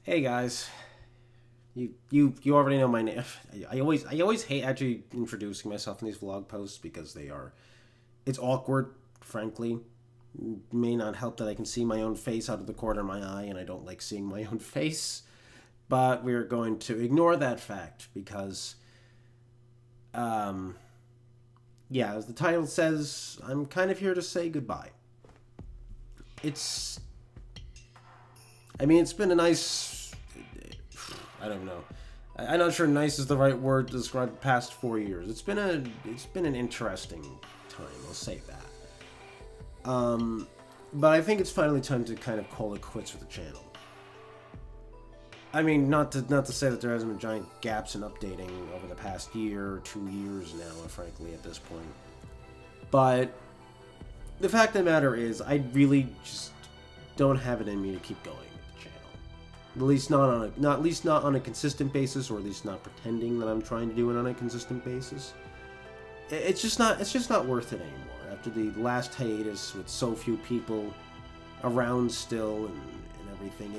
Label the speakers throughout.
Speaker 1: Hey guys, you already know my name. I always hate actually introducing myself in these vlog posts because it's awkward, frankly. May not help that I can see my own face out of the corner of my eye, and I don't like seeing my own face. But we're going to ignore that fact because, um, yeah, as the title says, I'm kind of here to say goodbye. It's, it's been a nice. I don't know. I'm not sure nice is the right word to describe the past 4 years. It's been an interesting time. I'll say that. But I think it's finally time to kind of call it quits with the channel. I mean, not to say that there hasn't been giant gaps in updating over the past year or 2 years now, frankly, at this point. But the fact of the matter is, I really just don't have it in me to keep going with the channel. At least not on a consistent basis, or at least not pretending that I'm trying to do it on a consistent basis. It's just not worth it anymore. After the last hiatus with so few people around still and everything,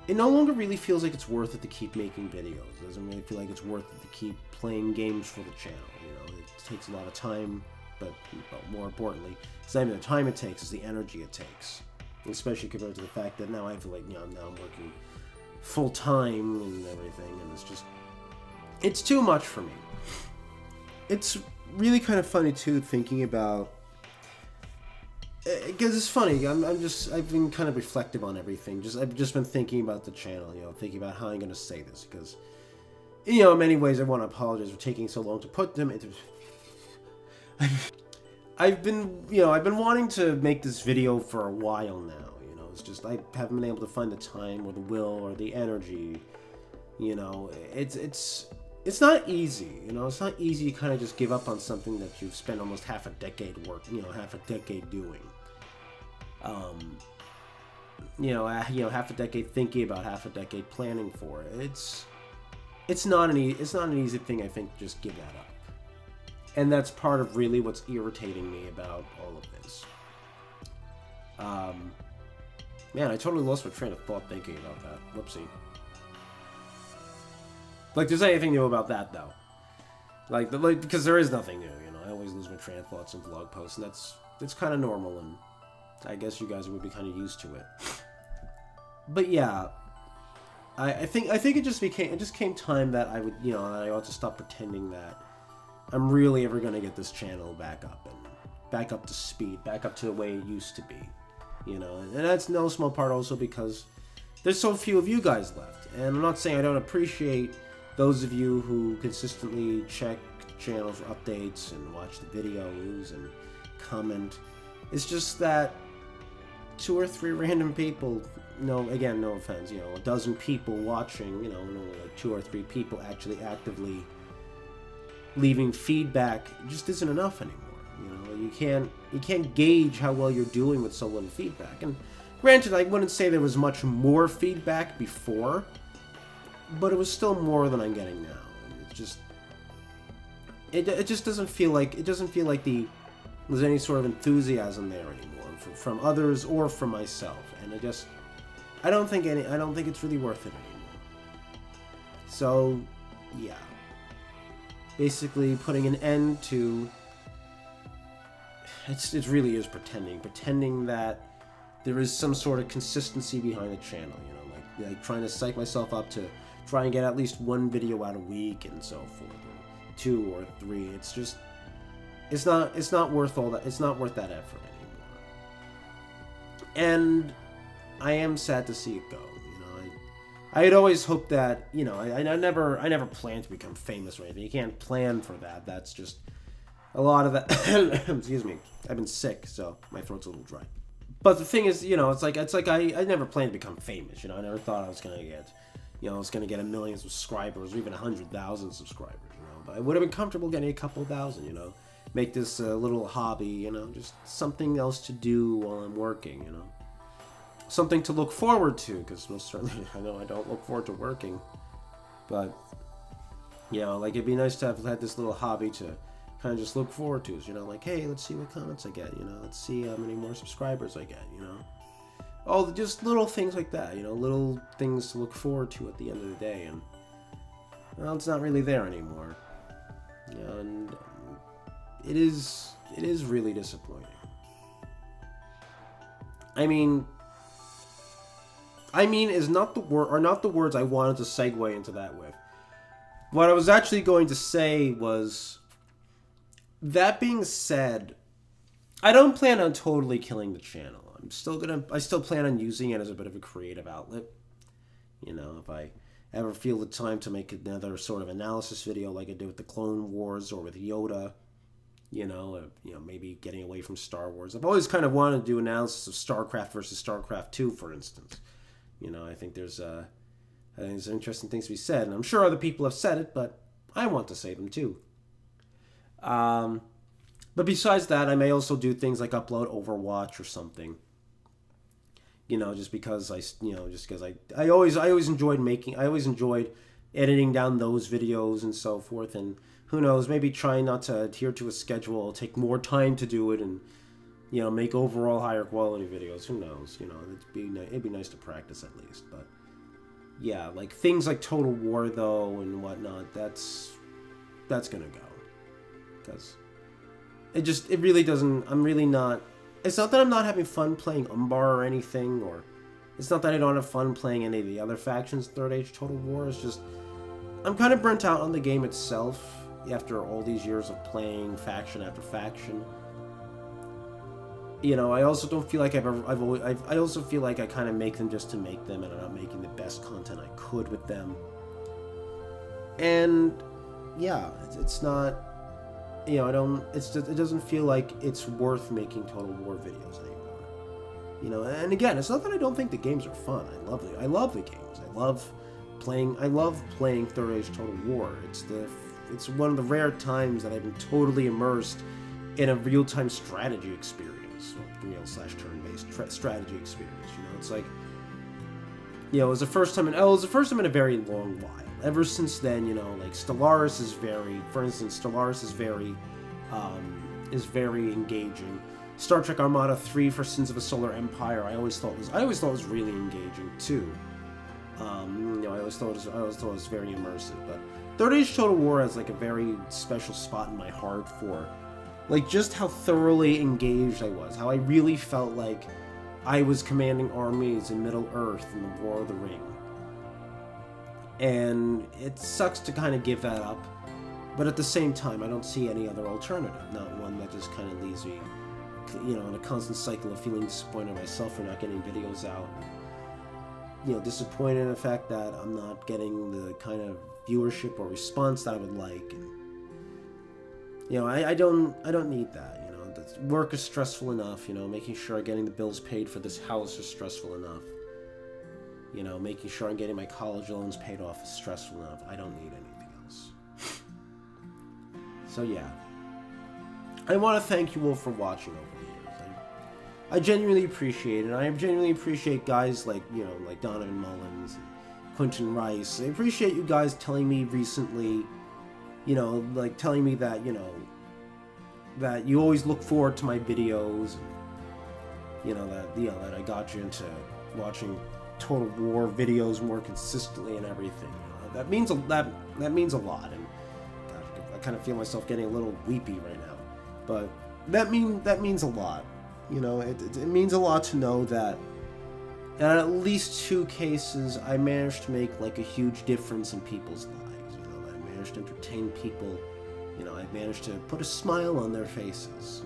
Speaker 1: it no longer really feels like it's worth it to keep making videos. It doesn't really feel like it's worth it to keep playing games for the channel. It takes a lot of time, but more importantly, it's not even the time it takes, it's the energy it takes. Especially compared to the fact that now I feel like, now I'm working full time and everything, and it's too much for me. It's really kind of funny too, thinking about, because it's funny. I've been kind of reflective on everything. I've just been thinking about the channel, thinking about how I'm going to say this, because, in many ways I want to apologize for taking so long to put them into. I've been wanting to make this video for a while now. It's just I haven't been able to find the time or the will or the energy. It's not easy. It's not easy to kind of just give up on something that you've spent almost half a decade half a decade doing. Half a decade thinking about, half a decade planning for it. It's not an easy thing, I think, to just give that up. And that's part of really what's irritating me about all of this. Man, I totally lost my train of thought thinking about that. Whoopsie. Like, there's anything new about that, though. Like, because there is nothing new, I always lose my train of thoughts in vlog posts, and that's kind of normal, and I guess you guys would be kind of used to it. But yeah, I think it just came time that I would, that I ought to stop pretending that I'm really ever gonna get this channel back up to speed, back up to the way it used to be, and that's no small part also because there's so few of you guys left. And I'm not saying I don't appreciate those of you who consistently check the channel for updates and watch the videos and comment. It's just that 2 or 3 random people, again, no offense, a dozen people watching, like 2 or 3 people actually actively leaving feedback just isn't enough anymore. You can't gauge how well you're doing with so little feedback. And granted, I wouldn't say there was much more feedback before, but it was still more than I'm getting now. It just doesn't feel like there's any sort of enthusiasm there anymore from others or from myself, and I don't think it's really worth it anymore. So yeah, basically putting an end to it really is pretending that there is some sort of consistency behind the channel, like trying to psych myself up to try and get at least 1 video out a week and so forth, or 2 or 3. It's not worth all that. It's not worth that effort anymore. And I am sad to see it go. I had always hoped that, I never planned to become famous or anything. You can't plan for that. That's just a lot of that. Excuse me. I've been sick, so my throat's a little dry. But the thing is, it's like I never planned to become famous. I never thought I was gonna get, a million subscribers or even 100,000 subscribers. But I would have been comfortable getting a couple thousand. Make this a little hobby. Just something else to do while I'm working. Something to look forward to, because most certainly I know I don't look forward to working. But like, it'd be nice to have had this little hobby to kind of just look forward to. Like, hey, let's see what comments I get. Let's see how many more subscribers I get. all just little things like that, little things to look forward to at the end of the day, and well, it's not really there anymore, and it is really disappointing. I mean is not the word, or not the words I wanted to segue into that with. What I was actually going to say was, that being said, I don't plan on totally killing the channel. I still plan on using it as a bit of a creative outlet. If I ever feel the time to make another sort of analysis video like I did with the Clone Wars or with Yoda, maybe getting away from Star Wars. I've always kind of wanted to do analysis of StarCraft versus StarCraft 2, for instance. I think there's interesting things to be said, and I'm sure other people have said it, but I want to say them too. But besides that, I may also do things like upload Overwatch or something. Just because I always enjoyed editing down those videos and so forth, and who knows, maybe try not to adhere to a schedule, take more time to do it, and make overall higher quality videos. Who knows? It'd be nice to practice at least. But yeah, like things like Total War though and whatnot, that's gonna go, because it really doesn't. I'm really not. It's not that I'm not having fun playing Umbar or anything, or it's not that I don't have fun playing any of the other factions. Third Age Total War is just, I'm kind of burnt out on the game itself after all these years of playing faction after faction. I also don't feel like I also feel like I kind of make them just to make them, and I'm not making the best content I could with them. And yeah, it's not. It doesn't feel like it's worth making Total War videos anymore. And again, it's not that I don't think the games are fun. I love the games. I love playing Third Age Total War. It's one of the rare times that I've been totally immersed in a real-time strategy experience, or real/turn-based strategy experience. It's like, it was the first time in a very long while. Ever since then, like Stellaris is very engaging. Star Trek Armada 3 for Sins of a Solar Empire, I always thought was really engaging too. I always thought it was very immersive. But Third Age Total War has like a very special spot in my heart for, like, just how thoroughly engaged I was, how I really felt like I was commanding armies in Middle Earth in the War of the Ring. And it sucks to kind of give that up, but at the same time, I don't see any other alternative. Not one that just kind of leaves me, in a constant cycle of feeling disappointed in myself for not getting videos out. Disappointed in the fact that I'm not getting the kind of viewership or response that I would like. And, I don't need that. The work is stressful enough. Making sure I'm getting the bills paid for this house is stressful enough. Making sure I'm getting my college loans paid off is stressful enough. I don't need anything else. So yeah. I want to thank you all for watching over the years. I genuinely appreciate it. I genuinely appreciate guys like, like Donovan Mullins and Quentin Rice. I appreciate you guys telling me recently, telling me that, that you always look forward to my videos. And, that I got you into watching Total War videos more consistently and everything. That means a lot, and gosh, I kind of feel myself getting a little weepy right now. But that means a lot. It means a lot to know that in at least 2 cases I managed to make like a huge difference in people's lives. I managed to entertain people. I managed to put a smile on their faces.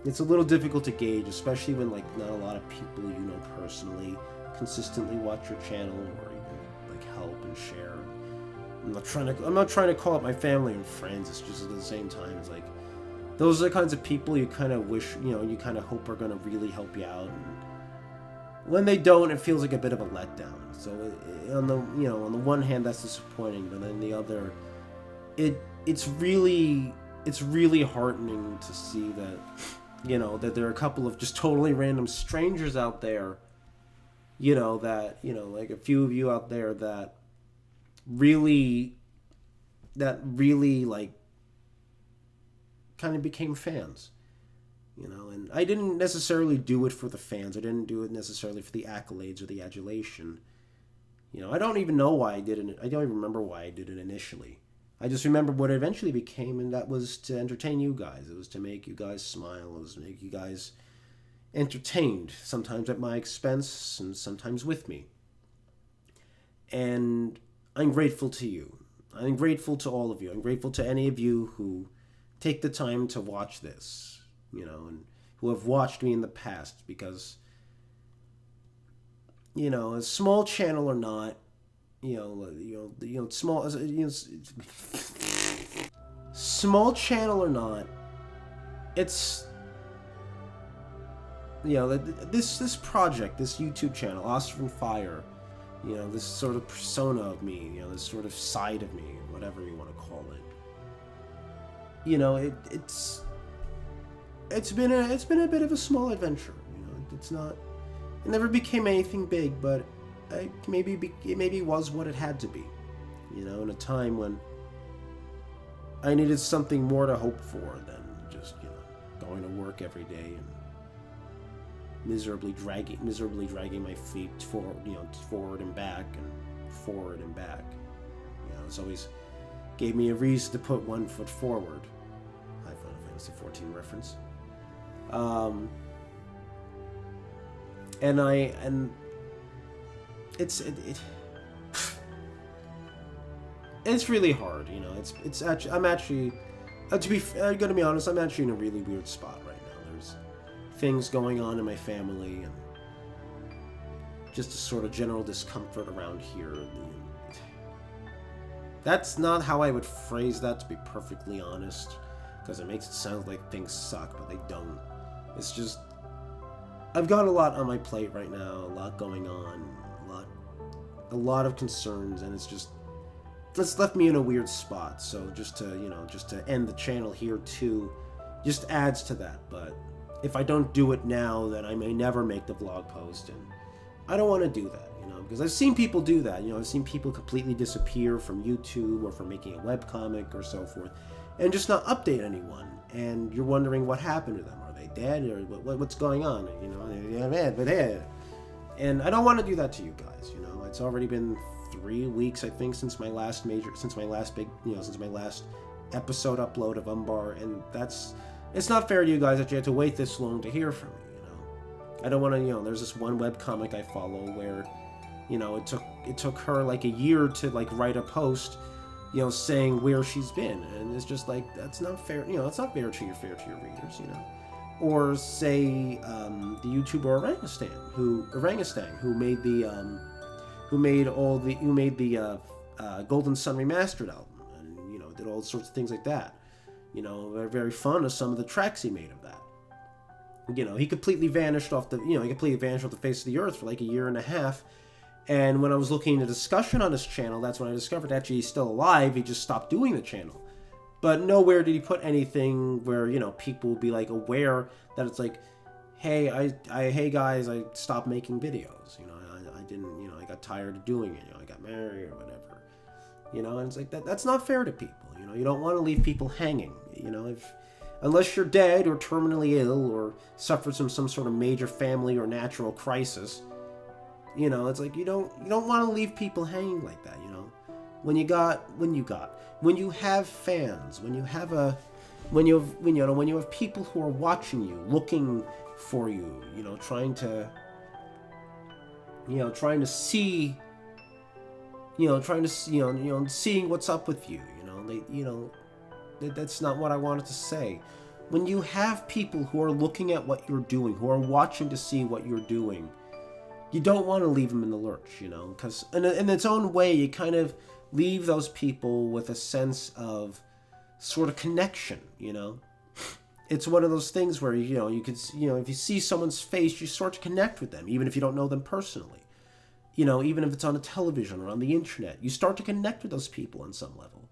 Speaker 1: It's a little difficult to gauge, especially when like not a lot of people personally consistently watch your channel or even like help and share. I'm not trying to call up my family and friends. It's just at the same time, it's like those are the kinds of people you kind of wish, you kind of hope are going to really help you out. And when they don't, it feels like a bit of a letdown. So on the one hand, that's disappointing, but on the other, it's really heartening to see that. That there are a couple of just totally random strangers out there, like a few of you out there that really like kind of became fans, You know, and I didn't necessarily do it for the fans. I didn't do it necessarily for the accolades or the adulation. You know, I don't even know why I did it. I don't even remember why I did it initially. I just remember what it eventually became, and that was to entertain you guys. It was to make you guys smile. It was to make you guys entertained, sometimes at my expense and sometimes with me. And I'm grateful to you. I'm grateful to all of you. I'm grateful to any of you who take the time to watch this, you know, and who have watched me in the past, because, you know, a small channel or not, small channel or not, it's, you know, this project, this YouTube channel, Oscar from Fire, you know, this sort of persona of me, you know, this sort of side of me, whatever you want to call it. You know, it's been a bit of a small adventure. You know, it never became anything big, but it maybe was what it had to be. You know, in a time when I needed something more to hope for than just, you know, going to work every day and miserably dragging my feet forward and back and forward and back. You know, it's always gave me a reason to put one foot forward. High Final Fantasy 14 reference. It's really hard, you know. I'm actually gonna be honest, I'm actually in a really weird spot right now. There's things going on in my family and just a sort of general discomfort around here. That's not how I would phrase that, to be perfectly honest, because it makes it sound like things suck, but they don't. It's just, I've got a lot on my plate right now, a lot going on, a lot of concerns, and it's left me in a weird spot. So just to end the channel here too, just adds to that. But if I don't do it now, then I may never make the vlog post, and I don't want to do that, you know, because I've seen people do that. You know, I've seen people completely disappear from YouTube or from making a webcomic or so forth, and just not update anyone. And you're wondering what happened to them. Are they dead, or what's going on? You know, and I don't want to do that to you guys. You know, it's already been 3 weeks, I think, since my last episode upload of Umbar, and it's not fair to you guys that you had to wait this long to hear from me. You know, I don't want to. You know, there's this one webcomic I follow where, you know, it took her like a year to like write a post, you know, saying where she's been, and it's just like, that's not fair. You know, it's not fair to your readers, you know. Or say the YouTuber Orangutan who made the Golden Sun Remastered album, and, you know, did all sorts of things like that. You know, they're very fond of some of the tracks he made of that. You know, he completely vanished off the face of the earth for like a year and a half. And when I was looking into discussion on his channel, that's when I discovered actually he's still alive. He just stopped doing the channel. But nowhere did he put anything where, you know, people will be like aware that it's like, hey, hey guys, I stopped making videos. You know, I didn't, you know, I got tired of doing it. You know, I got married or whatever. You know, and it's like that's not fair to people. You know, you don't want to leave people hanging. You know, unless you're dead or terminally ill or suffered from some sort of major family or natural crisis. You know, it's like you don't want to leave people hanging like that. You know, when you have fans, when you have people who are watching you, looking for you, you know, trying to see, seeing what's up with you, that's not what I wanted to say. When you have people who are looking at what you're doing, who are watching to see what you're doing, you don't want to leave them in the lurch, you know, because in its own way, you kind of leave those people with a sense of sort of connection, you know. It's one of those things where, you know, you can, you know, if you see someone's face, you sort of connect with them, even if you don't know them personally. You know, even if it's on a television or on the internet, you start to connect with those people on some level.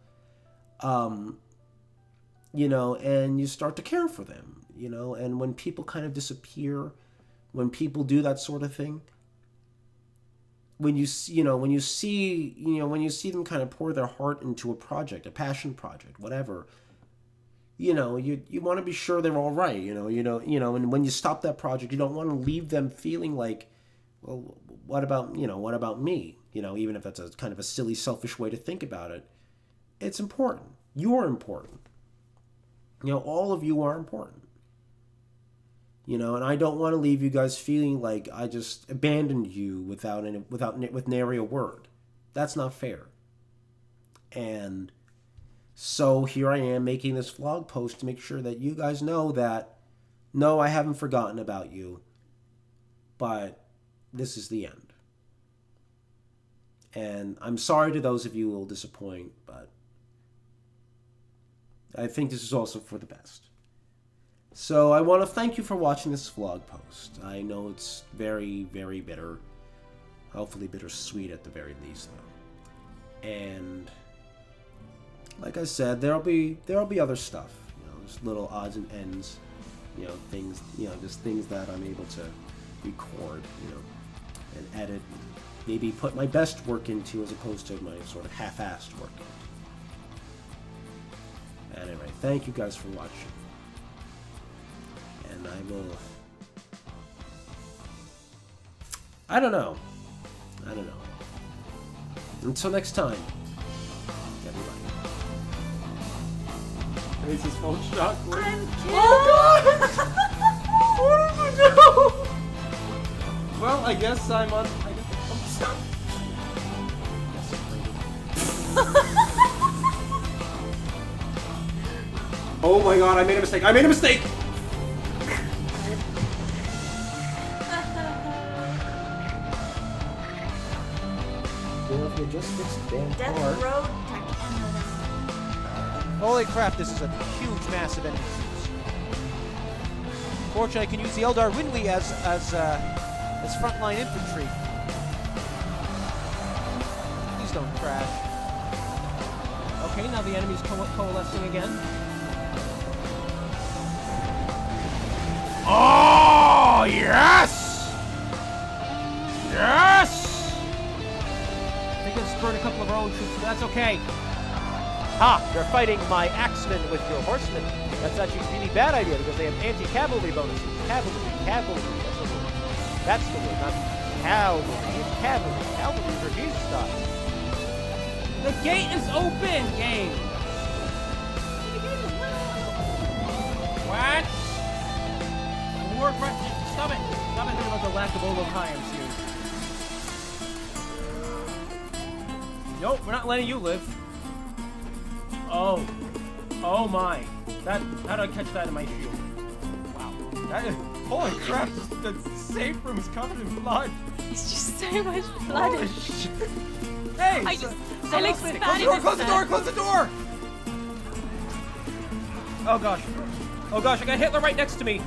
Speaker 1: You know, and you start to care for them, you know, and when people kind of disappear, when people do that sort of thing, when you see them kind of pour their heart into a project, a passion project, whatever, you know, you want to be sure they're all right, and when you stop that project, you don't want to leave them feeling like, well, what about me? Even if that's a kind of a silly, selfish way to think about it, it's important. You're important. All of you are important. And I don't want to leave you guys feeling like I just abandoned you with nary a word. That's not fair. And so here I am making this vlog post to make sure that you guys know that, no, I haven't forgotten about you, but this is the end. And I'm sorry to those of you who will disappoint, but I think this is also for the best. So I want to thank you for watching this vlog post. I know it's very, very bitter. Hopefully bittersweet at the very least, though. And like I said, there'll be other stuff. Just little odds and ends. Things. Just things that I'm able to record. And edit. And maybe put my best work into as opposed to my sort of half-assed work. Anyway, thank you guys for watching. And I don't know. Until next time, everybody.
Speaker 2: Is his phone shocked?
Speaker 3: I'm killed!
Speaker 2: Oh god! What did I do? Well, I guess I'm stuck. Oh my god, I made a mistake!
Speaker 1: Well, if you just fix the damn
Speaker 3: Death
Speaker 1: car.
Speaker 3: Road to Canada.
Speaker 4: Holy crap, this is a huge, massive enemy. Fortunately, I can use the Eldar Winwi as frontline infantry. Please don't crash.
Speaker 5: Okay, now the enemy's coalescing again.
Speaker 4: Oh, yes! Yes!
Speaker 5: They can burn a couple of our own troops, but that's okay.
Speaker 4: Ha! You're fighting my axemen with your horsemen. That's actually a really bad idea because they have anti-cavalry bonuses. Cavalry. That's the word, not cavalry. Cavalry. Cavalry for Jesus stuff.
Speaker 5: The gate is open, game. What? War Stop it. Stop it about the lack of Olochiums here. Nope, we're not letting you live. Oh. Oh my. How did I catch that in my shield? Wow.
Speaker 2: Holy crap, the safe room is covered in blood.
Speaker 3: It's just so much blood.
Speaker 2: Holy shit. Hey!
Speaker 3: I like
Speaker 2: Close
Speaker 3: spat
Speaker 2: the door!
Speaker 5: Oh gosh. Oh gosh, I got Hitler right next to me.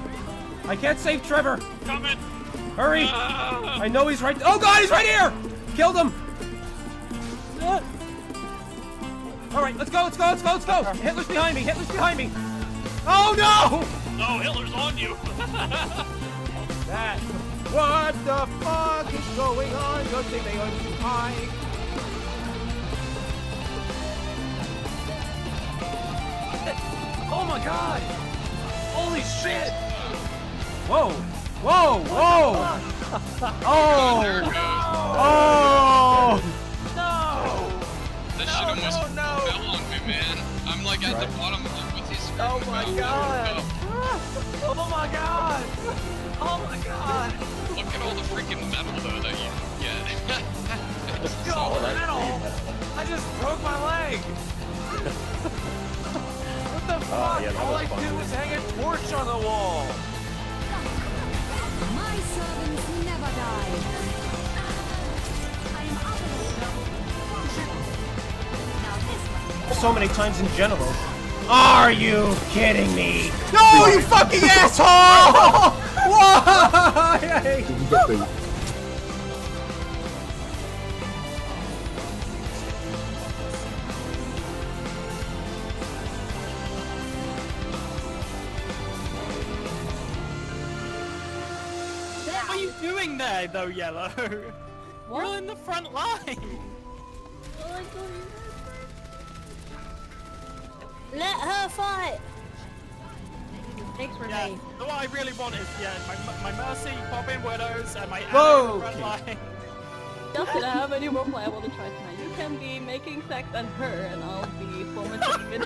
Speaker 5: I can't save Trevor.
Speaker 6: Coming!
Speaker 5: Hurry! I know he's right. Oh god, he's right here! Killed him! Alright, let's go! Hitler's behind me! Oh no!
Speaker 6: Oh, Hitler's on you!
Speaker 5: That. What the fuck is going on? Good thing they aren't too high. Oh my god! Holy shit! Whoa! Oh!
Speaker 6: This shit almost fell on me, man. I'm like at the bottom with his screen.
Speaker 4: Oh my god!
Speaker 5: Oh my god! Oh my god!
Speaker 6: Look at all the freaking metal though that you get.
Speaker 5: Go metal! I just broke my leg! What the fuck? All I do is hang a torch on the wall!
Speaker 7: My servants never die. I am up.
Speaker 5: So many times in general. Are you kidding me?
Speaker 4: No, you fucking asshole! Why?
Speaker 6: Why are you doing there though, Yellow?
Speaker 3: What?
Speaker 6: You're in the front line!
Speaker 3: Let her fight. Thanks for
Speaker 8: Yeah,
Speaker 3: me.
Speaker 8: what I really want is, my Mercy, pop in Widows, and my
Speaker 2: Whoa,
Speaker 8: front
Speaker 2: okay.
Speaker 8: line.
Speaker 3: Justin, I have a new roleplay I want to try tonight. You can be making sex and her, and I'll be former team in